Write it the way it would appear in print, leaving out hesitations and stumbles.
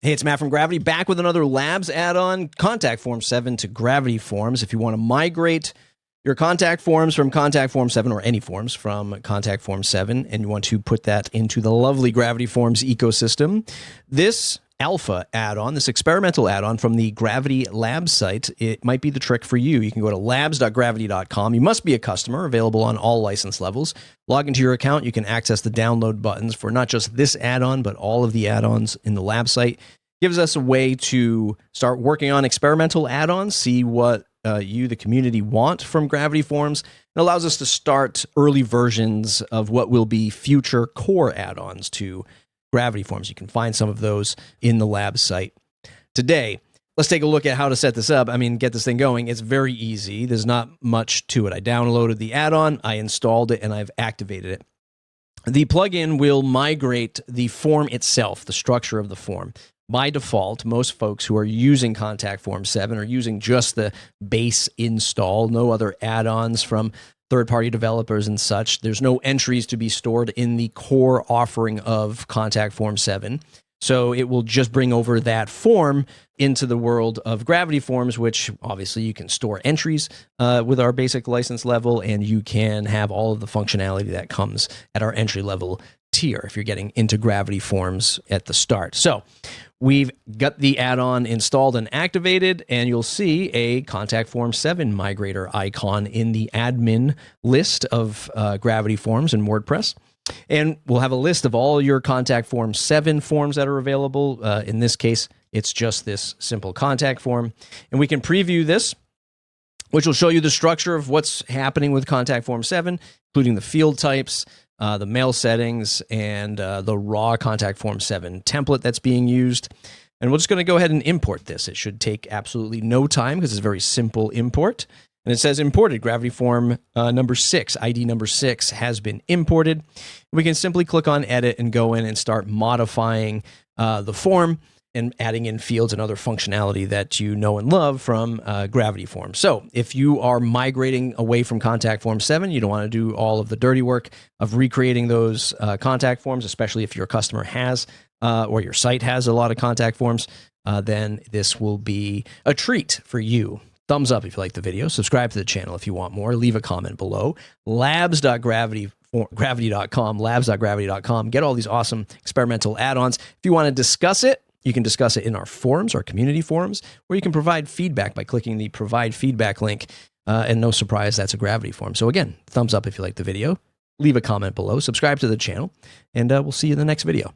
Hey, it's Matt from Gravity, back with another Labs add-on, Contact Form 7 to Gravity Forms. If you want to migrate your contact forms from Contact Form 7, or any forms from Contact Form 7, and you want to put that into the lovely Gravity Forms ecosystem, this alpha add-on, this experimental add-on from the Gravity Labs site, it might be the trick for you. You can go to labs.gravity.com. You must be a customer, available on all license levels. Log into your account. You can access the download buttons for not just this add-on, but all of the add-ons in the lab site. Gives us a way to start working on experimental add-ons, see what you, the community, want from Gravity Forms. It allows us to start early versions of what will be future core add-ons to Gravity Forms. You can find some of those in the lab site. Today, let's take a look at how to set this up. I mean, get this thing going. It's very easy. There's not much to it. I downloaded the add-on, I installed it, and I've activated it. The plugin will migrate the form itself, the structure of the form. By default, most folks who are using Contact Form 7 are using just the base install, no other add-ons from third-party developers and such. There's no entries to be stored in the core offering of Contact Form 7. So it will just bring over that form into the world of Gravity Forms, which obviously you can store entries with our basic license level, and you can have all of the functionality that comes at our entry-level tier if you're getting into Gravity Forms at the start. So we've got the add-on installed and activated, and you'll see a Contact Form 7 Migrator icon in the admin list of Gravity Forms in WordPress. And we'll have a list of all your Contact Form 7 forms that are available. In this case, it's just this simple contact form. And we can preview this, which will show you the structure of what's happening with Contact Form 7, including the field types, the mail settings, and the raw Contact Form 7 template that's being used. And we're just going to go ahead and import this. It should take absolutely no time because it's a very simple import. And it says imported. Gravity Form number 6, ID number 6, has been imported. We can simply click on edit and go in and start modifying the form and adding in fields and other functionality that you know and love from Gravity Form. So if you are migrating away from Contact Form 7, you don't want to do all of the dirty work of recreating those contact forms, especially if your customer has or your site has a lot of contact forms, then this will be a treat for you. Thumbs up if you like the video. Subscribe to the channel if you want more. Leave a comment below. Labs.gravity.com, labs.gravity.com. Get all these awesome experimental add-ons. If you want to discuss it, you can discuss it in our forums, our community forums, or you can provide feedback by clicking the Provide Feedback link. And no surprise, that's a Gravity Form. So again, thumbs up if you like the video. Leave a comment below. Subscribe to the channel, and we'll see you in the next video.